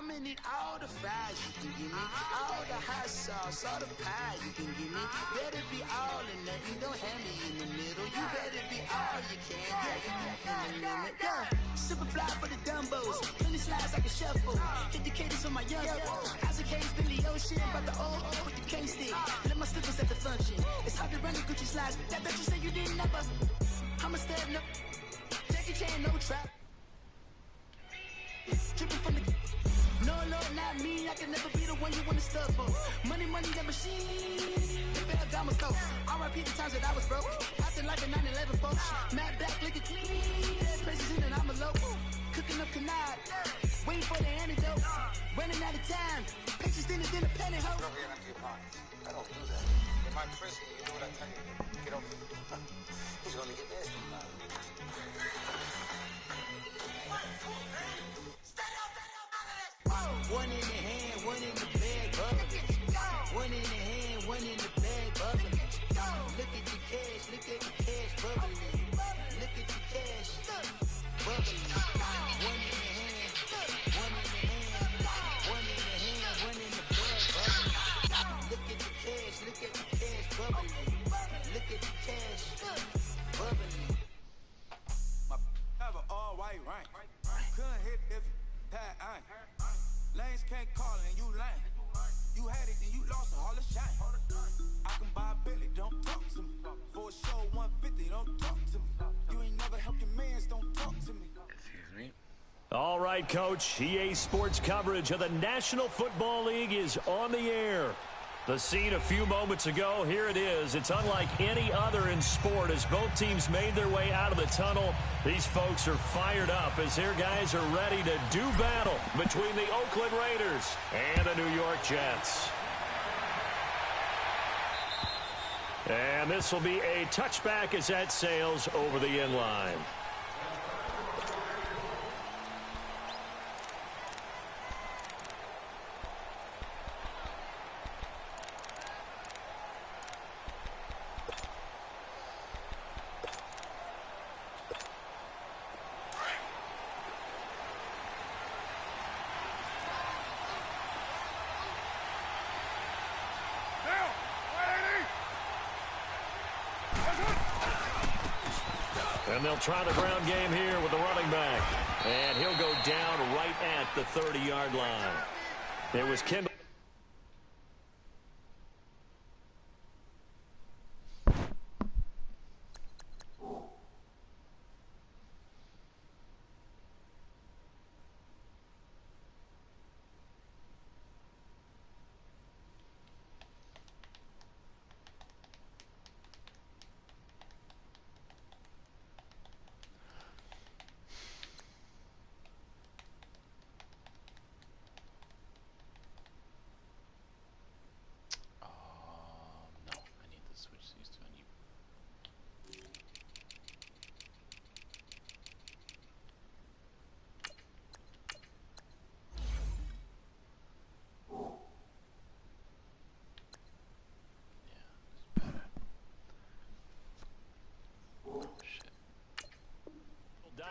I'ma need all the fries you can give me, all the hot sauce, all the pie you can give me. Better be all or nothing, don't have me in the middle. You better be all you can, in the limit. Yeah, super fly for the Dumbos, plenty slides like a shuffle. Hit the cadence on my young. How's the case been the ocean? But the old with the cane stick. Let my slippers at the function. It's hard to run the Gucci slides. That bet you say you didn't never. I'm a step no. Jackie Chan, no trap. Dripping from the. No, Lord, not me. I can never be the one you want to stuff for. Money, that machine. They fell down my throat. R.I.P. the times that I was broke. Acting like a 9/11 folks. Mad back, looking clean. Places in and I'm a local. Cooking up canard. Waiting for the antidote. Running out of time. Patience thinner than a penny hoe. I don't do that. In my prison, you do what I tell you. Get over here. He's gonna get nasty. One in the hand, one in the bag, bubbling. One in the hand, one in the bag, bubbling. Look at the cash, bubbling. Look at the cash, bubbling. One in the hand, one in the hand, one in the hand, one in the bag, bubbling. Look at the cash, bubbling. Look at the cash, bubbling. My have an all white rank. Couldn't hit if had ain't. Lanes can't call it and you lame. You had it and you lost all the shine. I can buy a Billy, don't talk to me. For a show 150, don't talk to me. You ain't never helped your mans, don't talk to me. Excuse me. All right, Coach. EA Sports coverage of the National Football League is on the air. The scene a few moments ago, here it is. It's unlike any other in sport as both teams made their way out of the tunnel. These folks are fired up as their guys are ready to do battle between the Oakland Raiders and the New York Jets. And this will be a touchback as that sails over the end line. And they'll try the ground game here with the running back. And he'll go down right at the 30-yard line. It was Kendall.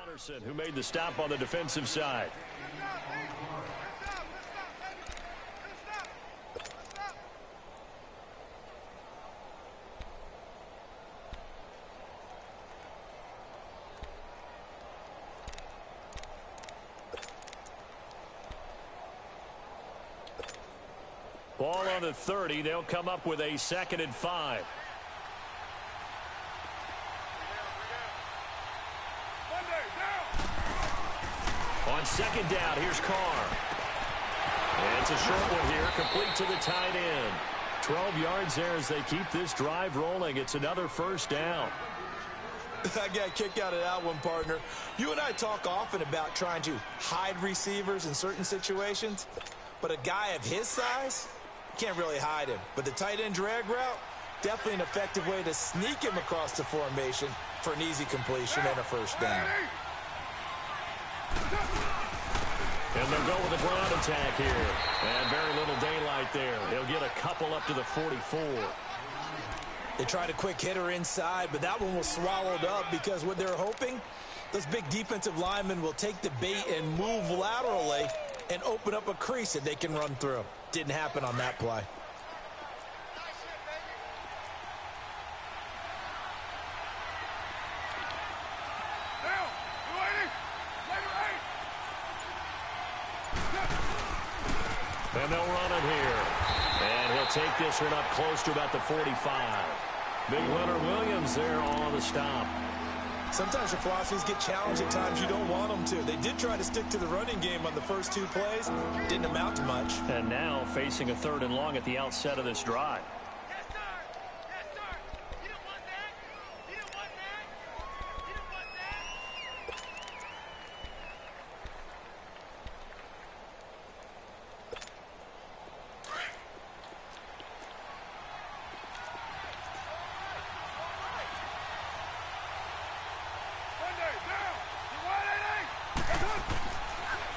Donnerson, who made the stop on the defensive side. Ball on the 30. They'll come up with a 2nd and 5. On 2nd down, here's Carr. And it's a short one here, complete to the tight end. 12 yards there as they keep this drive rolling. It's another 1st down. I got a kick out of that one, partner. You and I talk often about trying to hide receivers in certain situations, but a guy of his size, can't really hide him. But the tight end drag route, definitely an effective way to sneak him across the formation for an easy completion and a 1st down. And they'll go with a ground attack here. And very little daylight there. They'll get a couple up to the 44. They tried a quick hitter inside, but that one was swallowed up because what they're hoping, those big defensive linemen will take the bait and move laterally and open up a crease that they can run through. Didn't happen on that play. And they'll run it here. And he'll take this one up close to about the 45. Big Leonard Williams there on the stop. Sometimes your philosophies get challenged at times you don't want them to. They did try to stick to the running game on the first 2 plays. Didn't amount to much. And now facing a 3rd and long at the outset of this drive.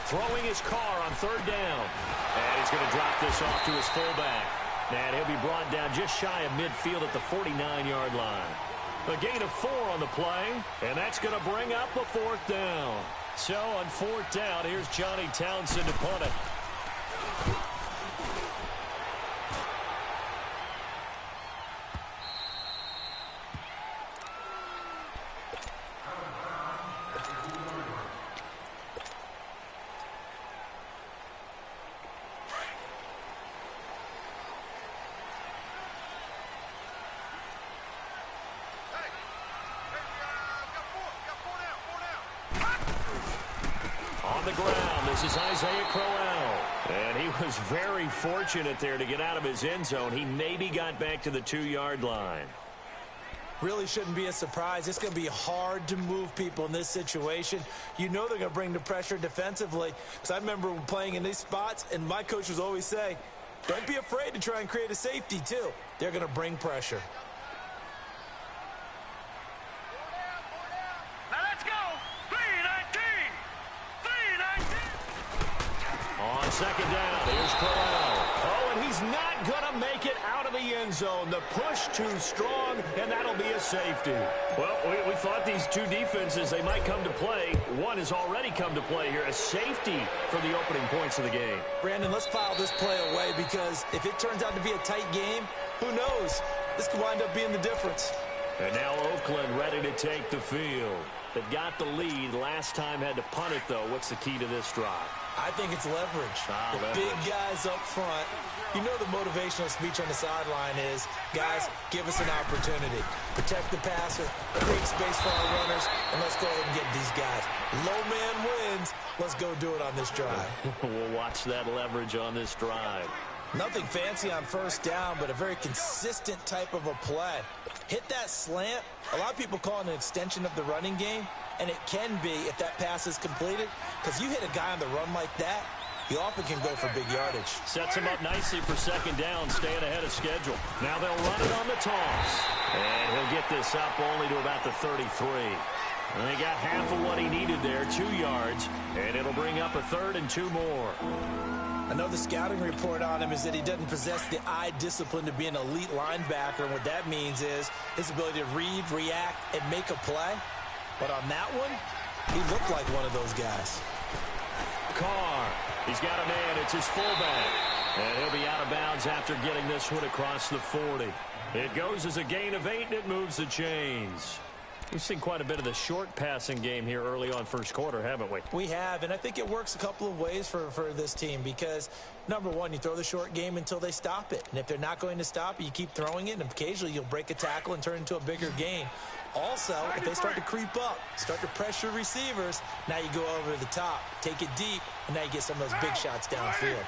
Throwing his car on 3rd down. And he's going to drop this off to his fullback. And he'll be brought down just shy of midfield at the 49-yard line. A gain of 4 on the play, and that's going to bring up a 4th down. So on 4th down, here's Johnny Townsend to punt it. On the ground, this is Isaiah Crowell. And he was very fortunate there to get out of his end zone. He maybe got back to the 2-yard line. Really shouldn't be a surprise. It's going to be hard to move people in this situation. You know they're going to bring the pressure defensively. Because I remember playing in these spots, and my coach was always say, don't be afraid to try and create a safety, too. They're going to bring pressure. On 2nd down, here's Crowell. Oh, and he's not going to make it out of the end zone. The push too strong, and that'll be a safety. Well, we thought these 2 defenses, they might come to play. One has already come to play here, a safety for the opening points of the game. Brandon, let's file this play away because if it turns out to be a tight game, who knows? This could wind up being the difference. And now Oakland ready to take the field. They've got the lead. Last time had to punt it, though. What's the key to this drive? I think it's leverage. The big guys up front. You know the motivational speech on the sideline is, guys, give us an opportunity. Protect the passer, create space for our runners, and let's go ahead and get these guys. Low man wins. Let's go do it on this drive. We'll watch that leverage on this drive. Nothing fancy on 1st down, but a very consistent type of a play. Hit that slant. A lot of people call it an extension of the running game, and it can be if that pass is completed, because you hit a guy on the run like that, he often can go for big yardage. Sets him up nicely for 2nd down, staying ahead of schedule. Now they'll run it on the toss. And he'll get this up only to about the 33. And they got half of what he needed there, 2 yards, and it'll bring up a 3rd and 2 more. I know the scouting report on him is that he doesn't possess the eye discipline to be an elite linebacker, and what that means is his ability to read, react, and make a play. But on that one, he looked like one of those guys. Carr, he's got a man. It's his fullback. And he'll be out of bounds after getting this one across the 40. It goes as a gain of 8, and it moves the chains. We've seen quite a bit of the short passing game here early on 1st quarter, haven't we? We have, and I think it works a couple of ways for this team because, number one, you throw the short game until they stop it. And if they're not going to stop it, you keep throwing it, and occasionally you'll break a tackle and turn it into a bigger gain. Also, if they start to creep up, start to pressure receivers, now you go over the top, take it deep, and now you get some of those big shots downfield.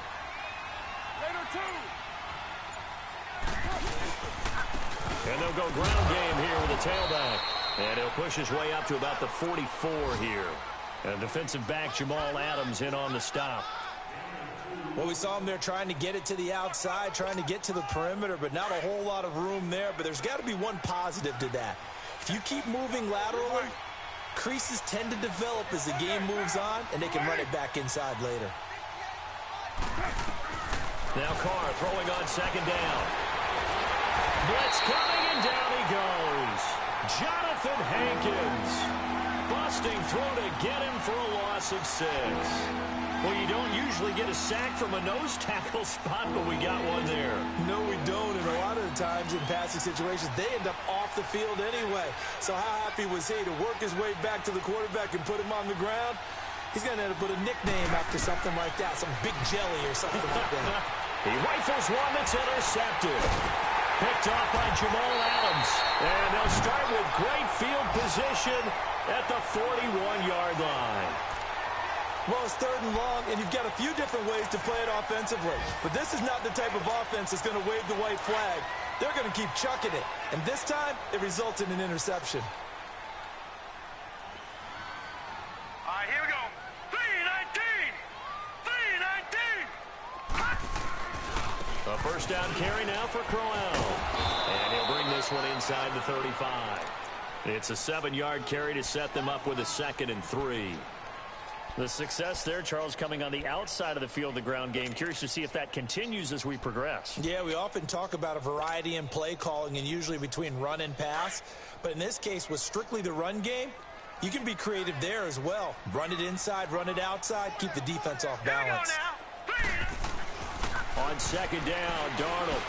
And they'll go ground game here with a tailback. And he'll push his way up to about the 44 here. And defensive back Jamal Adams in on the stop. Well, we saw him there trying to get it to the outside, trying to get to the perimeter, but not a whole lot of room there. But there's got to be one positive to that. If you keep moving laterally, creases tend to develop as the game moves on, and they can run it back inside later. Now Carr throwing on 2nd down. Blitz coming, and down he goes. Jonathan Hankins busting through to get him for a loss of 6. Well, you don't usually get a sack from a nose tackle spot, but we got one there. No, we don't. And a lot of the times in passing situations, they end up off the field anyway. So how happy was he to work his way back to the quarterback and put him on the ground? He's going to end up with a nickname after something like that, some big jelly or something like that. He rifles one that's intercepted. Picked off by Jamal Adams. And they'll start with great field position at the 41-yard line. Well, it's 3rd and long, and you've got a few different ways to play it offensively. But this is not the type of offense that's going to wave the white flag. They're going to keep chucking it. And this time, it results in an interception. All right, here we go. 3-19! 3-19! A first down carry now for Crowell. And he'll bring this one inside the 35. It's a 7-yard carry to set them up with a 2nd and 3. The success there, Charles, coming on the outside of the field, the ground game. Curious to see if that continues as we progress. Yeah, we often talk about a variety in play calling and usually between run and pass. But in this case, with strictly the run game, you can be creative there as well. Run it inside, run it outside, keep the defense off balance. On 2nd down, Darnold.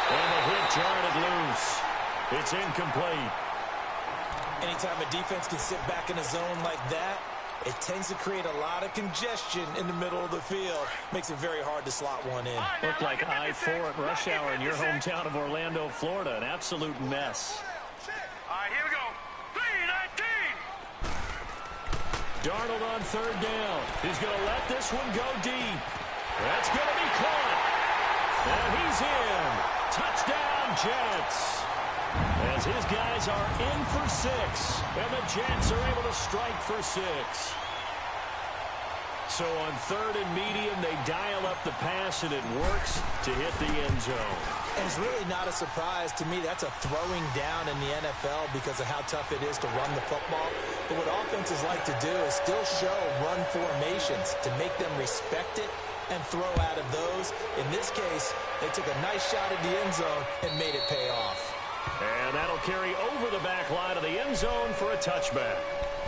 And the hit jarred loose. It's incomplete. Anytime a defense can sit back in a zone like that, it tends to create a lot of congestion in the middle of the field. Makes it very hard to slot one in. Looked like I-4 at rush hour in your hometown of Orlando, Florida. An absolute mess. All right, here we go. 3-19! Darnold on 3rd down. He's going to let this one go deep. That's going to be caught. And he's in. Touchdown, Jets. As his guys are in for 6, and the Jets are able to strike for 6. So on 3rd and medium, they dial up the pass, and it works to hit the end zone. And it's really not a surprise to me. That's a throwing down in the NFL because of how tough it is to run the football. But what offenses like to do is still show run formations to make them respect it and throw out of those. In this case, they took a nice shot at the end zone and made it pay off. And that'll carry over the back line of the end zone for a touchback.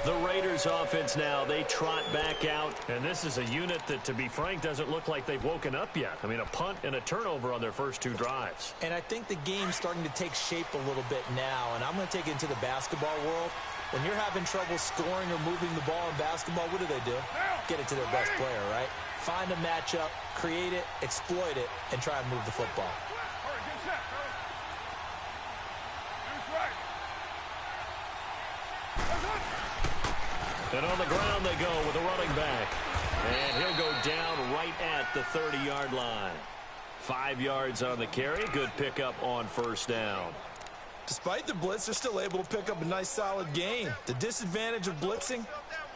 The Raiders offense now, they trot back out. And this is a unit that, to be frank, doesn't look like they've woken up yet. I mean, a punt and a turnover on their first 2 drives. And I think the game's starting to take shape a little bit now. And I'm going to take it into the basketball world. When you're having trouble scoring or moving the ball in basketball, what do? Get it to their best player, right? Find a matchup, create it, exploit it, and try and move the football. And on the ground they go with a running back. And he'll go down right at the 30-yard line. 5 yards on the carry. Good pickup on 1st down. Despite the blitz, they're still able to pick up a nice solid gain. The disadvantage of blitzing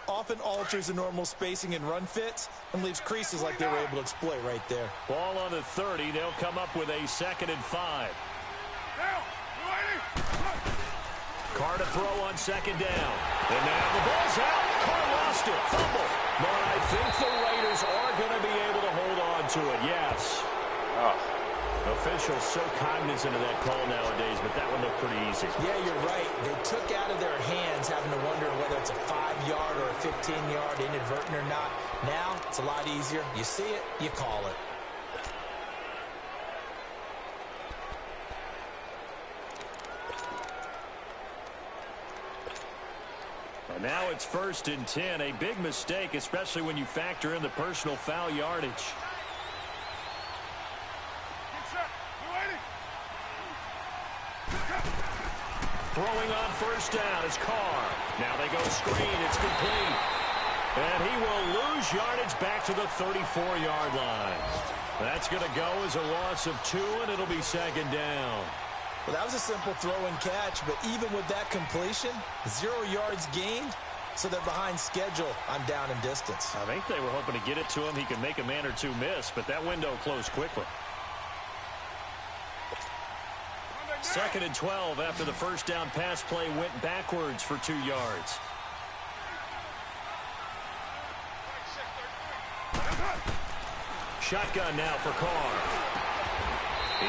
often alters the normal spacing and run fits and leaves creases like they were able to exploit right there. Ball on the 30. They'll come up with a 2nd and 5. Carr to throw on 2nd down. And now the ball's out. Carr lost it. Fumble. But I think the Raiders are going to be able to hold on to it. Yes. Officials so cognizant of that call nowadays, but that one looked pretty easy. Yeah, you're right. They took out of their hands having to wonder whether it's a 5-yard or a 15-yard, inadvertent or not. Now, it's a lot easier. You see it, you call it. And now it's 1st and 10. A big mistake, especially when you factor in the personal foul yardage. Throwing on 1st down is Carr. Now they go screen. It's complete. And he will lose yardage back to the 34-yard line. That's going to go as a loss of 2, and it'll be 2nd down. Well, that was a simple throw and catch, but even with that completion, 0 yards gained, so they're behind schedule on down and distance. I think they were hoping to get it to him. He could make a man or 2 miss, but that window closed quickly. 2nd and 12 after the 1st down pass play went backwards for 2 yards. Shotgun now for Carr.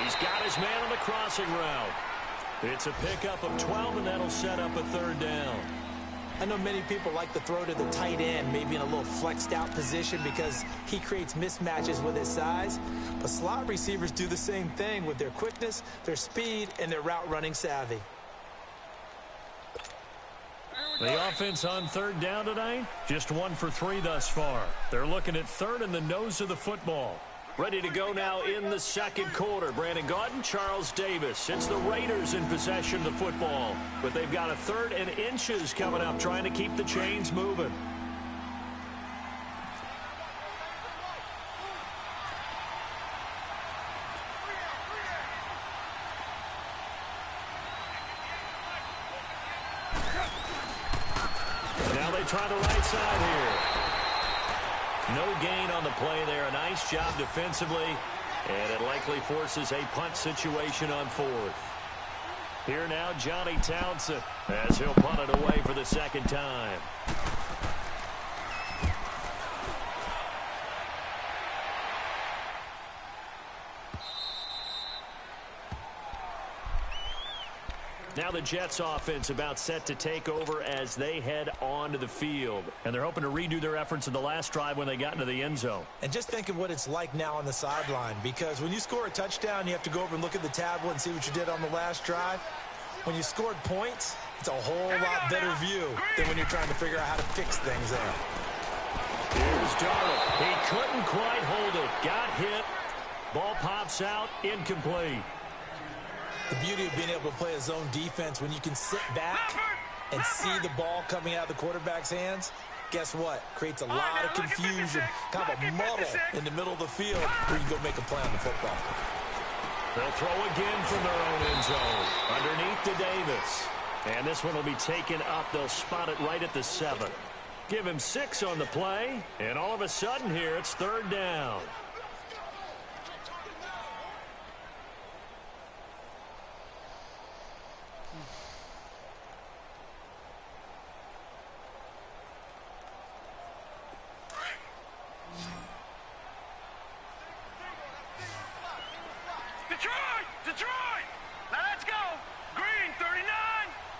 He's got his man on the crossing route. It's a pickup of 12, and that'll set up a 3rd down. I know many people like to throw to the tight end, maybe in a little flexed out position because he creates mismatches with his size. But slot receivers do the same thing with their quickness, their speed, and their route running savvy. The offense on third down tonight, just 1 for 3 thus far. They're looking at third in the nose of the football. Ready to go now in the second quarter. Brandon Gaudin, Charles Davis. It's the Raiders in possession of the football, but they've got a 3rd and inches coming up, trying to keep the chains moving. Now they try the right side here. No gain on the play there. A nice job defensively, and it likely forces a punt situation on 4th. Here now, Johnny Townsend, as he'll punt it away for the second time. Now the Jets offense about set to take over as they head onto the field. And they're hoping to redo their efforts in the last drive when they got into the end zone. And just think of what it's like now on the sideline, because when you score a touchdown, you have to go over and look at the tablet and see what you did on the last drive. When you scored points, it's a whole lot better view than when you're trying to figure out how to fix things there. Here's Darnold. He couldn't quite hold it. Got hit. Ball pops out. Incomplete. The beauty of being able to play a zone defense when you can sit back and see the ball coming out of the quarterback's hands, guess what? Creates a lot of confusion, kind of a muddle in the middle of the field where you can go make a play on the football. They'll throw again from their own end zone. Underneath to Davis. And this one will be taken up. They'll spot it right at the 7. Give him 6 on the play. And all of a sudden here, it's 3rd down. Detroit! Now let's go! Green 39!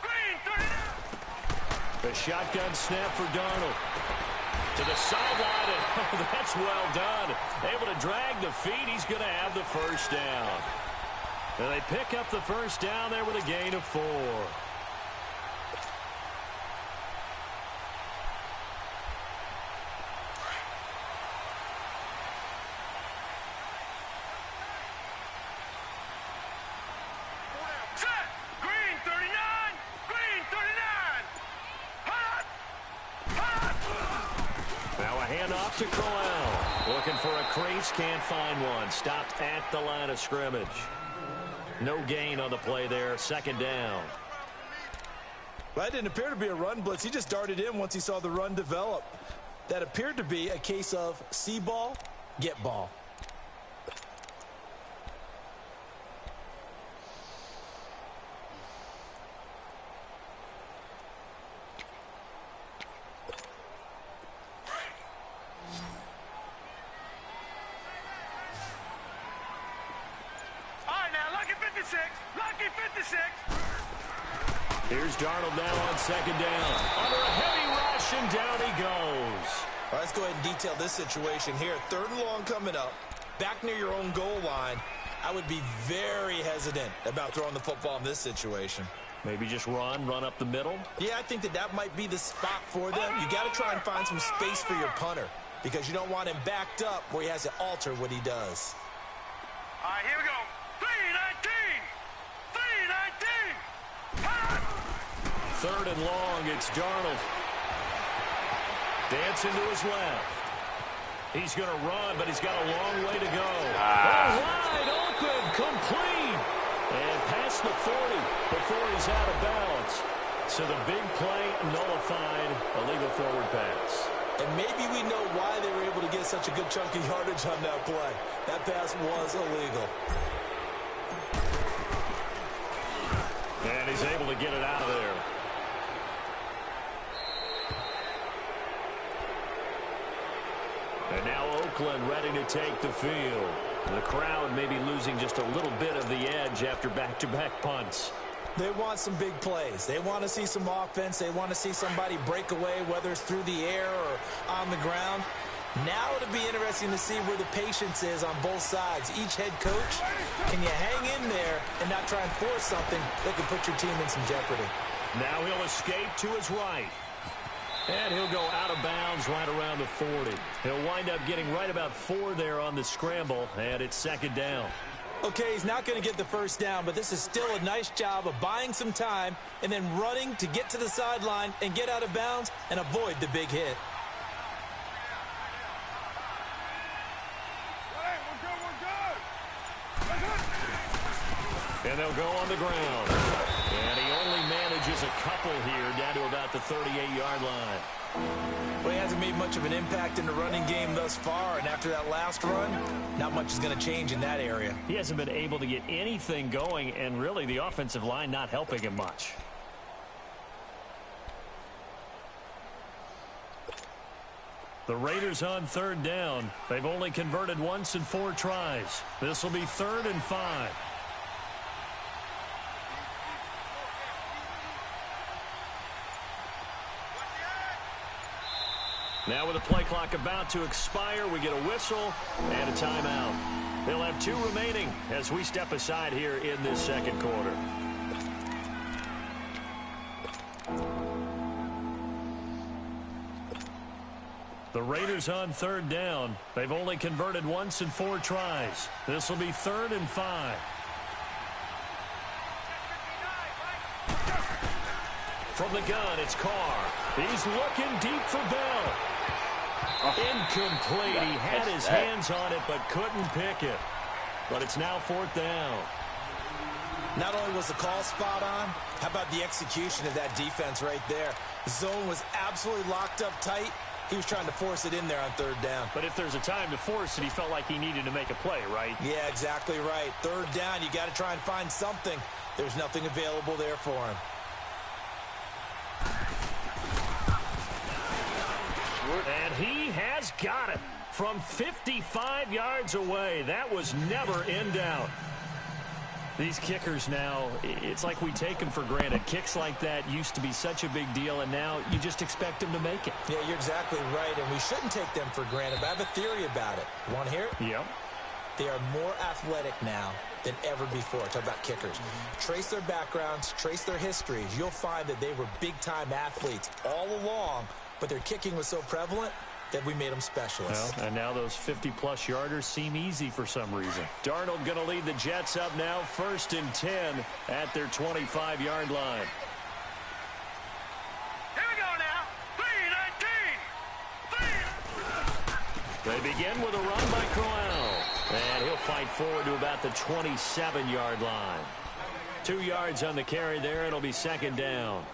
Green 39! The shotgun snap for Darnold. To the sideline, and oh, that's well done. Able to drag the feet. He's going to have the first down. And they pick up the first down there with a gain of 4. To Crowell. Looking for a crease, can't find one. Stopped at the line of scrimmage. No gain on the play there. 2nd down. Well, that didn't appear to be a run blitz. He just darted in once he saw the run develop. That appeared to be a case of see ball, get ball. Lucky 56. Here's Darnold now on 2nd down. Under a heavy rush, and down he goes. All right, let's go ahead and detail this situation here. 3rd and long coming up. Back near your own goal line. I would be very hesitant about throwing the football in this situation. Maybe just run up the middle? Yeah, I think that might be the spot for them. You got to try and find some space for your punter because you don't want him backed up where he has to alter what he does. All right, here we go. 3-19. 3rd and long, it's Darnold. Dancing to his left. He's going to run, but he's got a long way to go. Wide open, complete. And past the 40 before he's out of bounds. So the big play nullified, a legal forward pass. And maybe we know why they were able to get such a good chunk of yardage on that play. That pass was illegal. And he's able to get it out of there. And now Oakland ready to take the field. The crowd may be losing just a little bit of the edge after back-to-back punts. They want some big plays. They want to see some offense. They want to see somebody break away, whether it's through the air or on the ground. Now it'll be interesting to see where the patience is on both sides. Each head coach, can you hang in there and not try and force something that could put your team in some jeopardy? Now he'll escape to his right. And he'll go out of bounds right around the 40. He'll wind up getting right about 4 there on the scramble, and it's second down. Okay, he's not going to get the first down, but this is still a nice job of buying some time and then running to get to the sideline and get out of bounds and avoid the big hit. And they'll go on the ground. And he only manages a couple here down to about the 38-yard line. Well, he hasn't made much of an impact in the running game thus far, and after that last run, not much is going to change in that area. He hasn't been able to get anything going, and really the offensive line not helping him much. The Raiders on third down. They've only converted once in 4 tries. This will be 3rd and 5. Now with the play clock about to expire, we get a whistle and a timeout. They'll have 2 remaining as we step aside here in this second quarter. The Raiders on third down. They've only converted once in 4 tries. This will be 3rd and 5. From the gun, it's Carr. He's looking deep for Bell. Incomplete. He had his hands on it but couldn't pick it. But it's now 4th down. Not only was the call spot on, how about the execution of that defense right there? The zone was absolutely locked up tight. He was trying to force it in there on 3rd down. But if there's a time to force it, he felt like he needed to make a play, right? Yeah, exactly right. 3rd down, you got to try and find something. There's nothing available there for him. And he has got it from 55 yards away. That was never in doubt. These kickers now, it's like we take them for granted. Kicks like that used to be such a big deal, and now you just expect them to make it. Yeah, you're exactly right, and we shouldn't take them for granted, but I have a theory about it. You want to hear it? Yep. They are more athletic now than ever before. Talk about kickers. Trace their backgrounds, trace their histories. You'll find that they were big-time athletes all along, but their kicking was so prevalent that we made them specialists. Well, and now those 50-plus yarders seem easy for some reason. Darnold going to lead the Jets up now, 1st and 10 at their 25-yard line. Here we go now. 3-19. They begin with a run by Crowell. And he'll fight forward to about the 27-yard line. 2 yards on the carry there. It'll be 2nd down.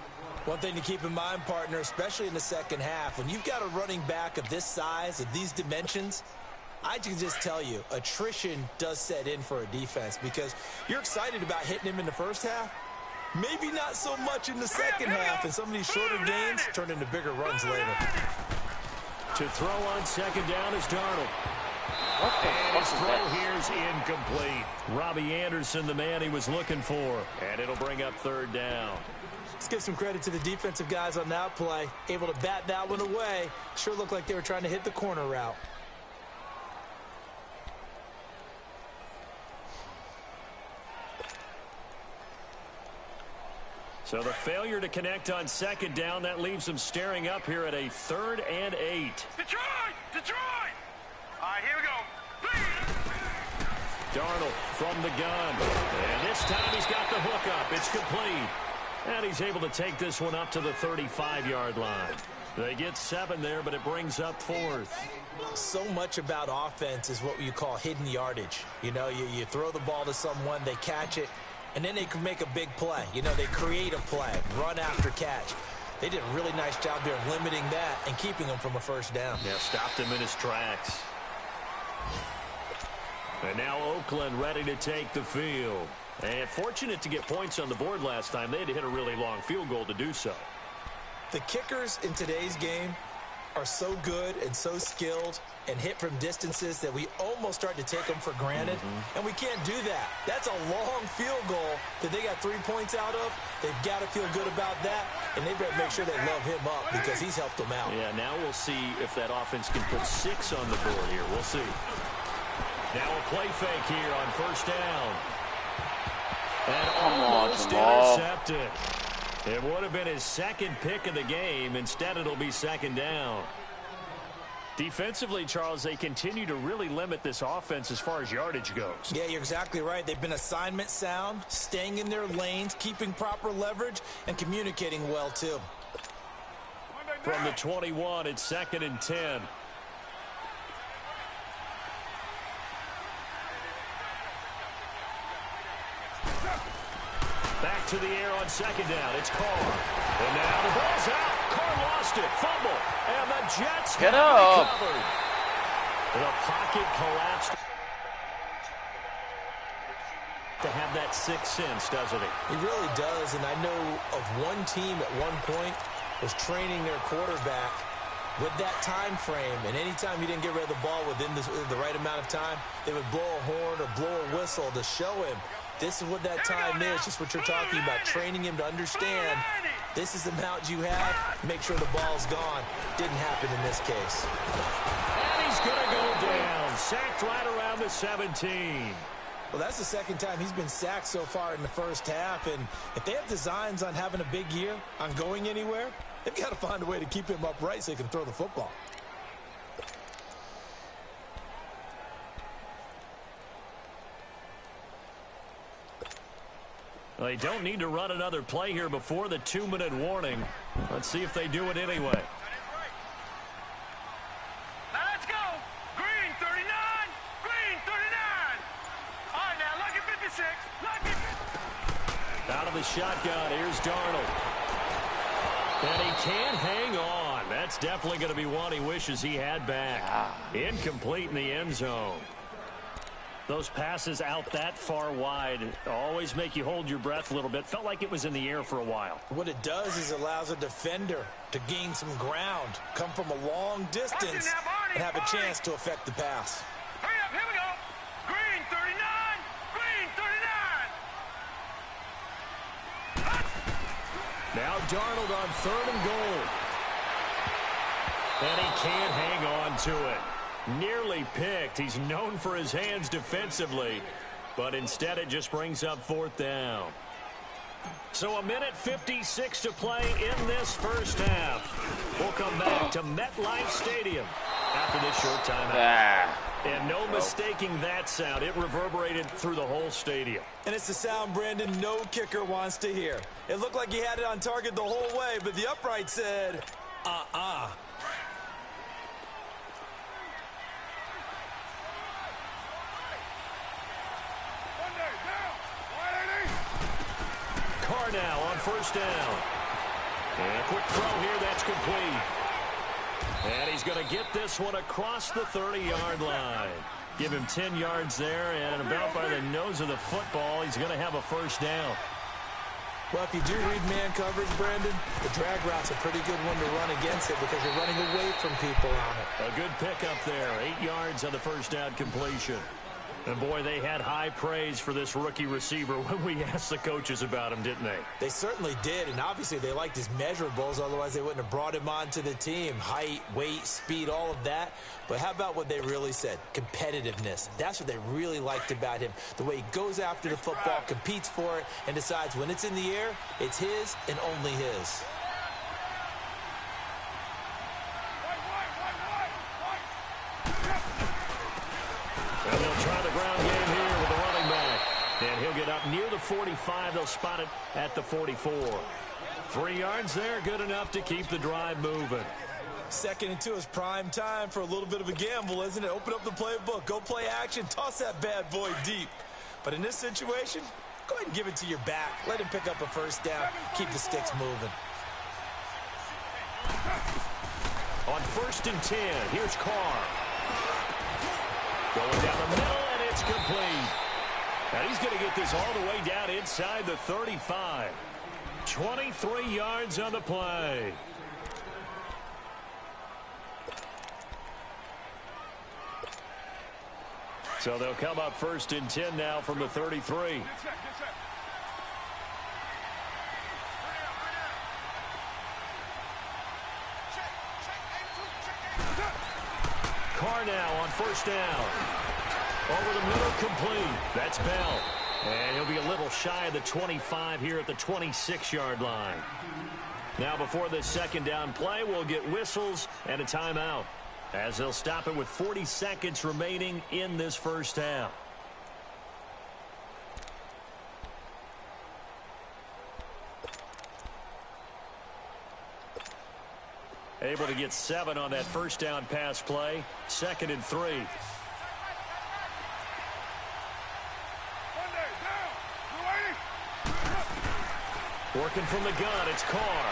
One thing to keep in mind, partner, especially in the second half, when you've got a running back of this size, of these dimensions, I can just tell you, attrition does set in for a defense because you're excited about hitting him in the first half. Maybe not so much in the second half, and some of these shorter gains turn into bigger runs later. To throw on 2nd down is Darnold. And his throw here's incomplete. Robbie Anderson, the man he was looking for. And it'll bring up 3rd down. Let's give some credit to the defensive guys on that play. Able to bat that one away. Sure looked like they were trying to hit the corner route. So the failure to connect on 2nd down, that leaves them staring up here at a 3rd and 8. Detroit! Detroit! All right, here we go. Darnold from the gun. And this time he's got the hook up. It's complete. And he's able to take this one up to the 35-yard line. They get 7 there, but it brings up 4th. So much about offense is what you call hidden yardage. You know, you throw the ball to someone, they catch it, and then they can make a big play. You know, they create a play, run after catch. They did a really nice job there of limiting that and keeping him from a 1st down. Yeah, stopped him in his tracks. And now Oakland ready to take the field. And fortunate to get points on the board last time. They had to hit a really long field goal to do so. The kickers in today's game are so good and so skilled and hit from distances that we almost start to take them for granted, and we can't do that. That's a long field goal that they got 3 points out of. They've got to feel good about that, and they better make sure they love him up because he's helped them out. Yeah, now we'll see if that offense can put 6 on the board here. We'll see. Now a play fake here on first down. And almost intercepted. It would have been his second pick of the game. Instead, it'll be second down. Defensively, Charles, they continue to really limit this offense as far as yardage goes. Yeah, you're exactly right. They've been assignment sound, staying in their lanes, keeping proper leverage, and communicating well, too. From the 21, it's 2nd and 10. Back to the air on second down. It's Carr. And now the ball's out. Carr lost it. Fumble. And the Jets get up. Recovered. The pocket collapsed. To have that 6th sense, doesn't it? He really does. And I know of one team at one point was training their quarterback with that time frame. And anytime he didn't get rid of the ball within the right amount of time, they would blow a horn or blow a whistle to show him this is what that time is, just what you're talking about, training him to understand this is the amount you have, make sure the ball's gone. Didn't happen in this case. And he's going to go down, sacked right around the 17. Well, that's the second time he's been sacked so far in the first half, and if they have designs on having a big year, on going anywhere, they've got to find a way to keep him upright so he can throw the football. They don't need to run another play here before the 2-minute warning. Let's see if they do it anyway. Now let's go. Green 39. Green 39. All right, now lucky 56. Lucky. Out of the shotgun, here's Darnold. And he can't hang on. That's definitely going to be one he wishes he had back. Incomplete in the end zone. Those passes out that far wide always make you hold your breath a little bit. Felt like it was in the air for a while. What it does is allows a defender to gain some ground, come from a long distance, and have a chance to affect the pass. Hurry up, here we go. Green 39. Green 39. Now Darnold on 3rd and goal. And he can't hang on to it. Nearly picked. He's known for his hands defensively, but instead it just brings up 4th down. So 1:56 to play in this first half. We'll come back to MetLife Stadium after this short timeout. And no mistaking that sound. It reverberated through the whole stadium. And it's the sound, Brandon, no kicker wants to hear. It looked like he had it on target the whole way, but the upright said, Carr now on first down. And a quick throw here, that's complete. And he's going to get this one across the 30-yard line. Give him 10 yards there, and about by the nose of the football, he's going to have a first down. Well, if you do read man coverage, Brandon, the drag route's a pretty good one to run against it because you're running away from people on it. A good pickup there, 8 yards on the first down completion. And, boy, they had high praise for this rookie receiver when we asked the coaches about him, didn't they? They certainly did, and obviously they liked his measurables. Otherwise, they wouldn't have brought him onto the team. Height, weight, speed, all of that. But how about what they really said? Competitiveness. That's what they really liked about him. The way he goes after the football, competes for it, and decides when it's in the air, it's his and only his. And they'll try the ground game here with the running back. And he'll get up near the 45. They'll spot it at the 44. 3 yards there, good enough to keep the drive moving. 2nd and 2 is prime time for a little bit of a gamble, isn't it? Open up the playbook, go play action, toss that bad boy deep. But in this situation, go ahead and give it to your back. Let him pick up a first down, keep the sticks moving. On 1st and 10, here's Carr. Going down the middle, and it's complete. And he's going to get this all the way down inside the 35. 23 yards on the play. So they'll come up 1st and 10 now from the 33. Carr now on 1st down. Over the middle, complete. That's Bell. And he'll be a little shy of the 25 here at the 26-yard line. Now before this 2nd down play, we'll get whistles and a timeout, as they'll stop it with 40 seconds remaining in this 1st half. Able to get 7 on that 1st down pass play. 2nd and 3. Working from the gun, it's Carr.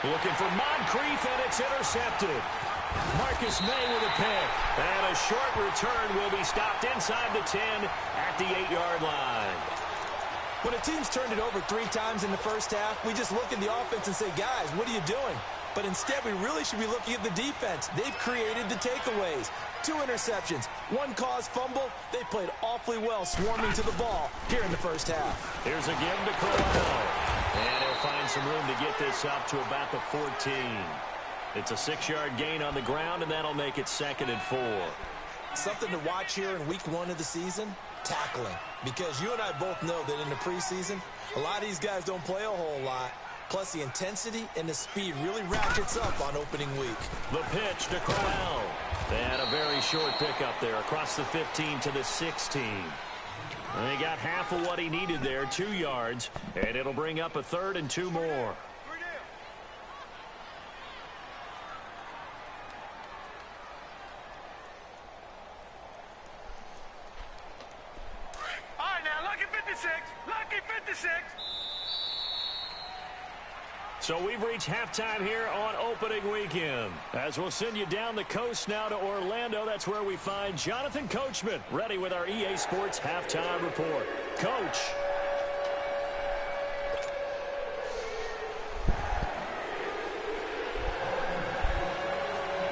Looking for Moncrief, and it's intercepted. Marcus May with a pick. And a short return will be stopped inside the 10 at the 8-yard line. When a team's turned it over 3 times in the 1st half, we just look at the offense and say, guys, what are you doing? But instead, we really should be looking at the defense. They've created the takeaways. 2 interceptions, 1 caused fumble. They played awfully well swarming to the ball here in the 1st half. Here's a give to Crowell. And he'll find some room to get this up to about the 14. It's a 6-yard gain on the ground, and that'll make it 2nd and 4. Something to watch here in week 1 of the season, tackling. Because you and I both know that in the preseason, a lot of these guys don't play a whole lot. Plus, the intensity and the speed really ratchets up on opening week. The pitch to Crowell. And a very short pickup there across the 15 to the 16. And he got half of what he needed there, 2 yards. And it'll bring up a 3rd and 2 more. All right, now, lucky 56. Lucky 56. So we've reached halftime here on opening weekend. As we'll send you down the coast now to Orlando, that's where we find Jonathan Coachman, ready with our EA Sports halftime report. Coach.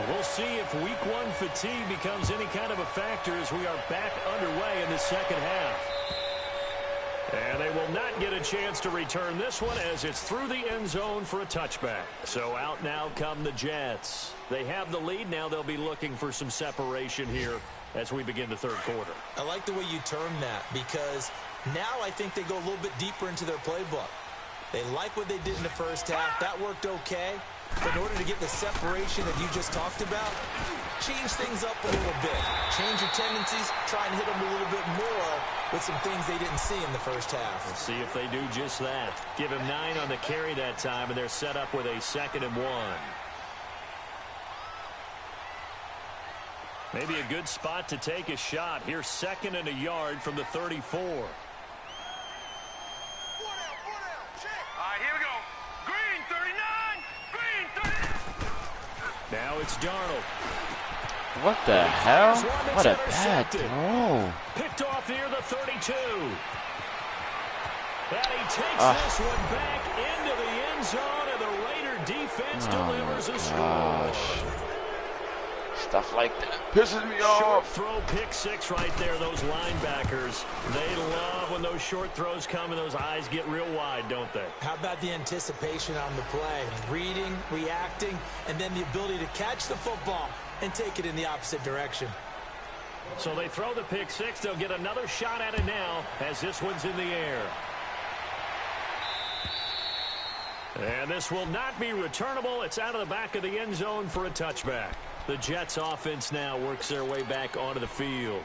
We'll see if week 1 fatigue becomes any kind of a factor as we are back underway in the 2nd half. And they will not get a chance to return this one as it's through the end zone for a touchback. So out now come the Jets. They have the lead. Now they'll be looking for some separation here as we begin the 3rd quarter. I like the way you term that because now I think they go a little bit deeper into their playbook. They like what they did in the 1st half. That worked okay. But in order to get the separation that you just talked about, change things up a little bit. Change your tendencies. Try and hit them a little bit more with some things they didn't see in the 1st half. Let's see if they do just that. Give him 9 on the carry that time, and they're set up with a 2nd and 1. Maybe a good spot to take a shot. Here's 2nd and a yard from the 34. All right, here we go. Green 39. Green 39. Now it's Darnold. What the hell? What a bad throw. Picked off near the 32. And he takes this one back into the end zone, and the Raider defense delivers a score. Stuff like that pisses me Short off. throw, pick 6 right there. Those linebackers, they love when those short throws come and those eyes get real wide, don't they? How about the anticipation on the play? Reading, reacting, and then the ability to catch the football and take it in the opposite direction. So they throw the pick 6. They'll get another shot at it now as this one's in the air. And this will not be returnable. It's out of the back of the end zone for a touchback. The Jets offense now works their way back onto the field.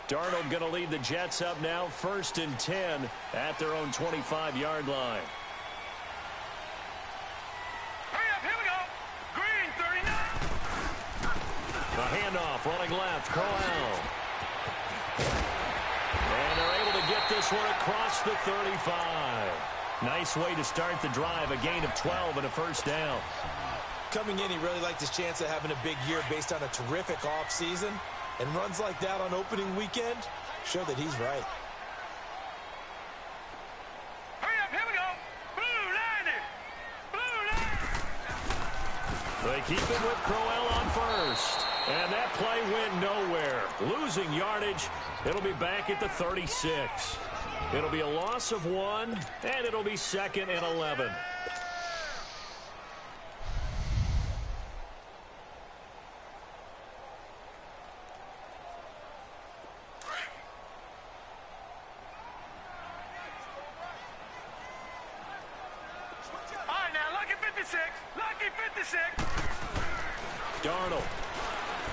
Darnold going to lead the Jets up now, 1st and 10 at their own 25-yard line. Hurry up, here we go. Green 39. The handoff, running left, Crowell. And they're able to get this one across the 35. Nice way to start the drive, a gain of 12 and a 1st down. Coming in, he really liked his chance of having a big year based on a terrific offseason. And runs like that on opening weekend show that he's right. Hurry up, here we go. Blue 90. Blue 90. They They keep it with Crowell on first. And that play went nowhere. Losing yardage. It'll be back at the 36. It'll be a loss of 1, and it'll be 2nd and 11. Darnold.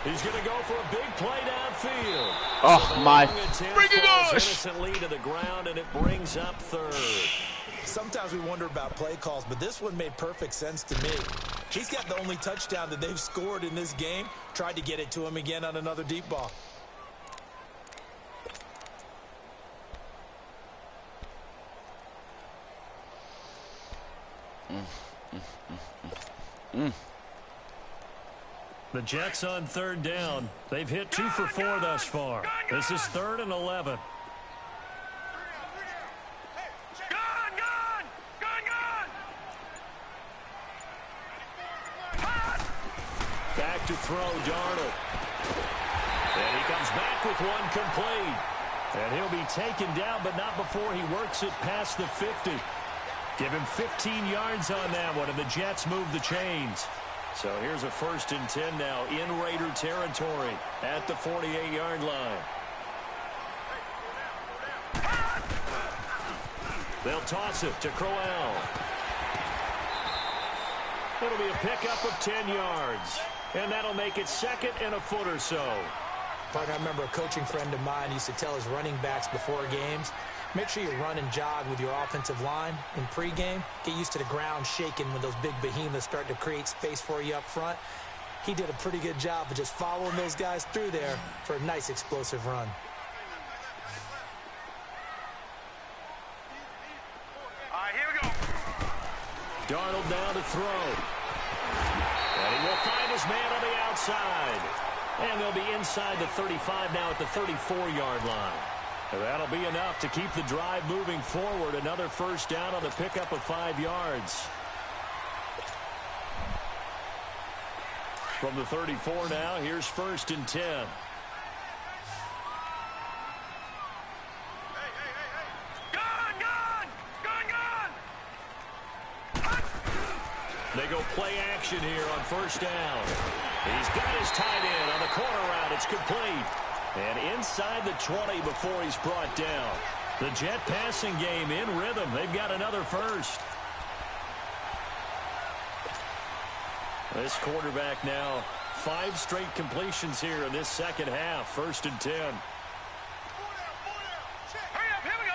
He's going to go for a big play downfield. Oh, my. Bring it on! Innocently to the ground, and it brings up 3rd. Sometimes we wonder about play calls, but this one made perfect sense to me. He's got the only touchdown that they've scored in this game. Tried to get it to him again on another deep ball. The Jets on 3rd down. They've hit 2 for 4 thus far. This is 3rd and 11. Back to throw, Darnold. And he comes back with one complete. And he'll be taken down, but not before he works it past the 50. Give him 15 yards on that one, and the Jets move the chains. So here's a 1st and 10 now in Raider territory at the 48-yard line. They'll toss it to Crowell. It'll be a pickup of 10 yards. And that'll make it 2nd and a foot or so. I remember a coaching friend of mine used to tell his running backs before games, make sure you run and jog with your offensive line in pregame. Get used to the ground shaking when those big behemoths start to create space for you up front. He did a pretty good job of just following those guys through there for a nice explosive run. All right, here we go. Darnold now to throw. And he will find his man on the outside. And they'll be inside the 35 now at the 34-yard line. And that'll be enough to keep the drive moving forward. Another 1st down on the pickup of 5 yards. From the 34 now, here's 1st and 10. They go play action here on 1st down. He's got his tight end on the corner route. It's complete. And inside the 20 before he's brought down. The Jet passing game in rhythm. They've got another 1st. This quarterback now 5 straight completions here in this 2nd half. 1st and 10. Hurry up, here we go.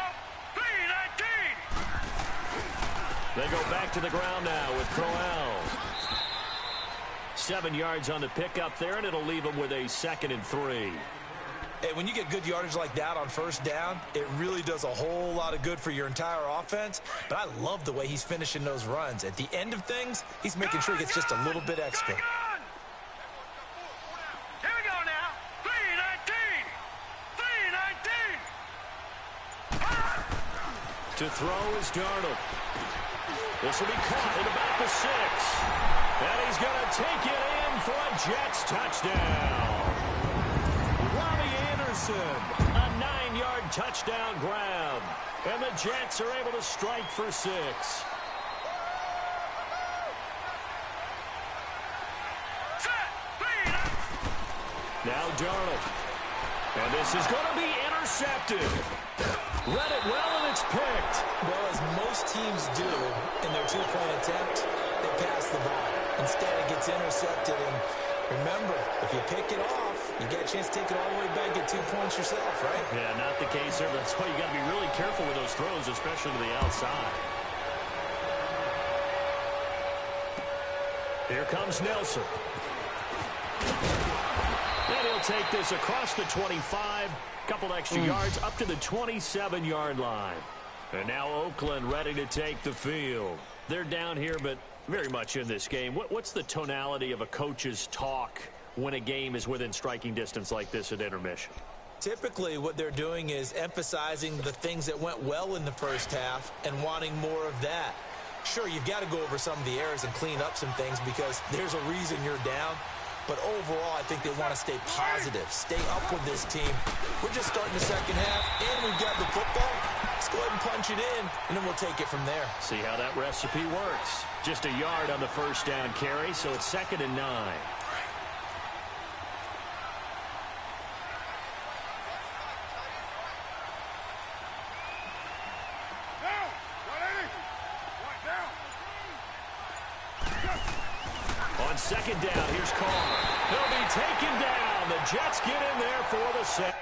3-19. They go back to the ground now with Crowell. 7 yards on the pickup there, and it'll leave them with a 2nd and 3. Hey, when you get good yardage like that on 1st down, it really does a whole lot of good for your entire offense. But I love the way he's finishing those runs. At the end of things, he's making sure he gets just a little bit extra. Here we go now. 3-19. 3-19. To throw is Darnold. This will be caught at about the 6. And he's going to take it in for a Jets touchdown. A 9-yard touchdown grab. And the Jets are able to strike for 6. Now Darnold. And this is going to be intercepted. Read it well, and it's picked. Well, as most teams do in their 2-point attempt, they pass the ball. Instead, it gets intercepted. And remember, if you pick it off, you get a chance to take it all the way back, get 2 points yourself, right? Yeah, not the case there. That's why you got to be really careful with those throws, especially to the outside. Here comes Nelson. And he'll take this across the 25. Couple extra yards up to the 27-yard line. And now Oakland ready to take the field. They're down here, but very much in this game. What's the tonality of a coach's talk when a game is within striking distance like this at intermission? Typically, what they're doing is emphasizing the things that went well in the 1st half and wanting more of that. Sure, you've got to go over some of the errors and clean up some things because there's a reason you're down. But overall, I think they want to stay positive, stay up with this team. We're just starting the second half, and we've got the football. Let's go ahead and punch it in, and then we'll take it from there. See how that recipe works. Just a yard on the first down carry, so it's 2nd and 9. On 2nd down, here's Carr. He'll be taken down. The Jets get in there for the set.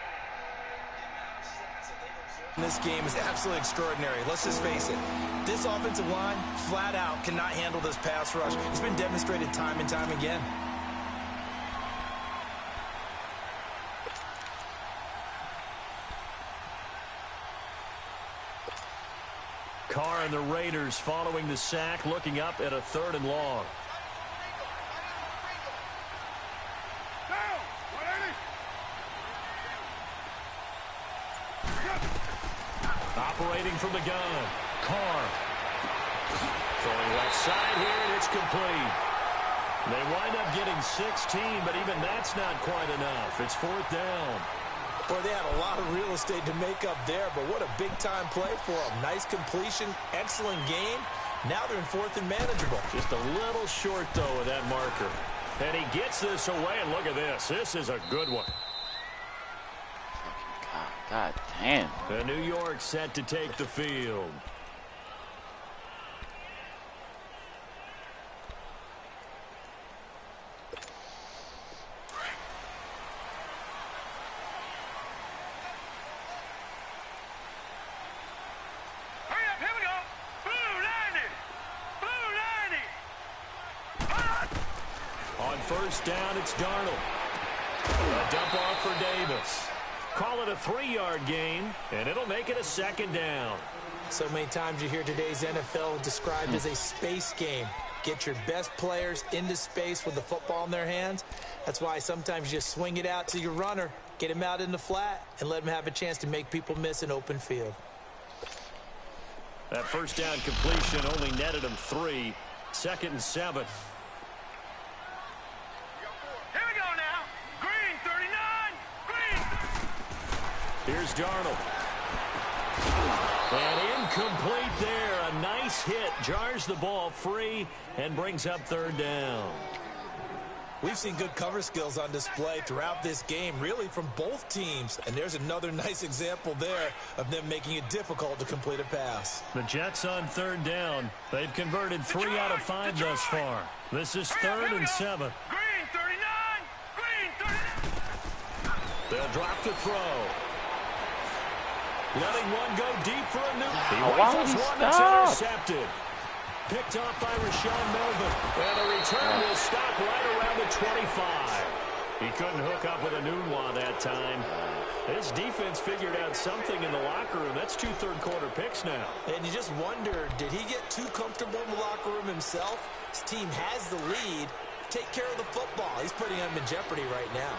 This game is absolutely extraordinary. Let's just face it. This offensive line, flat out, cannot handle this pass rush. It's been demonstrated time and time again. Carr and the Raiders following the sack, looking up at a 3rd and long. Operating from the gun, Carr. Throwing left side here, and it's complete. They wind up getting 16, but even that's not quite enough. It's 4th down. Boy, they had a lot of real estate to make up there, but what a big-time play for them. Nice completion, excellent game. Now they're in 4th and manageable. Just a little short, though, of that marker. And he gets this away, and look at this. This is a good one. God damn. The New York set to take the field. Hurry up, here we go. Blue 90. Blue 90. On 1st down, it's Darnold. A dump off for Davis. Call it a 3-yard gain, and it'll make it a 2nd down. So many times you hear today's NFL described as a space game. Get your best players into space with the football in their hands. That's why sometimes you just swing it out to your runner, get him out in the flat, and let him have a chance to make people miss an open field. That 1st down completion only netted him 3. 2nd and 7. Here we go now. Green 39. Green. Here's Darnold. And incomplete there. A nice hit. Jars the ball free and brings up 3rd down. We've seen good cover skills on display throughout this game, really from both teams. And there's another nice example there of them making it difficult to complete a pass. The Jets on 3rd down. They've converted 3 out of 5 thus far. This is 3rd and 7. Green 39. Green 39. They'll drop the throw. Letting one go deep for a new. He rifles one that's intercepted. Picked off by Rashawn Melvin. And the return will stop right around the 25. He couldn't hook up with a Nunwa that time. His defense figured out something in the locker room. That's 2 third-quarter picks now. And you just wonder, did he get too comfortable in the locker room himself? His team has the lead. Take care of the football. He's putting them in jeopardy right now.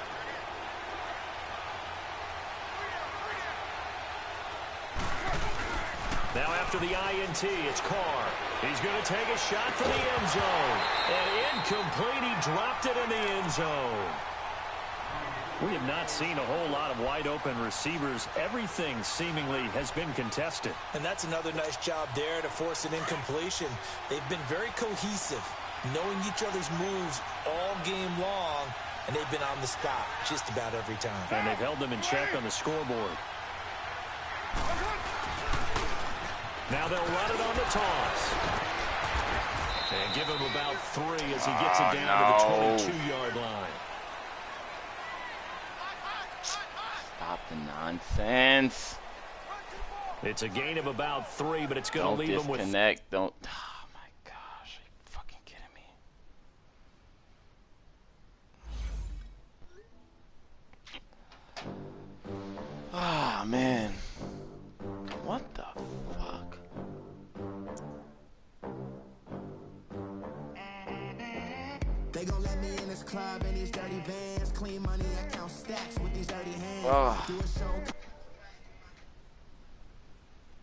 Now after the INT, it's Carr. He's going to take a shot for the end zone. And incomplete. He dropped it in the end zone. We have not seen a whole lot of wide-open receivers. Everything seemingly has been contested. And that's another nice job there to force an incompletion. They've been very cohesive, knowing each other's moves all game long, and they've been on the spot just about every time. And they've held them in check on the scoreboard. Now they'll run it on the toss. And give him about 3 as he gets it down to the 22-yard line. Stop the nonsense. It's a gain of about 3, but it's going to leave him with... Disconnect. Don't... Oh, my gosh. Are you fucking kidding me? Ah, man. What the fuck? They gon' let me in this club in these dirty vans. Clean money, I count stacks with these dirty hands. Do a show.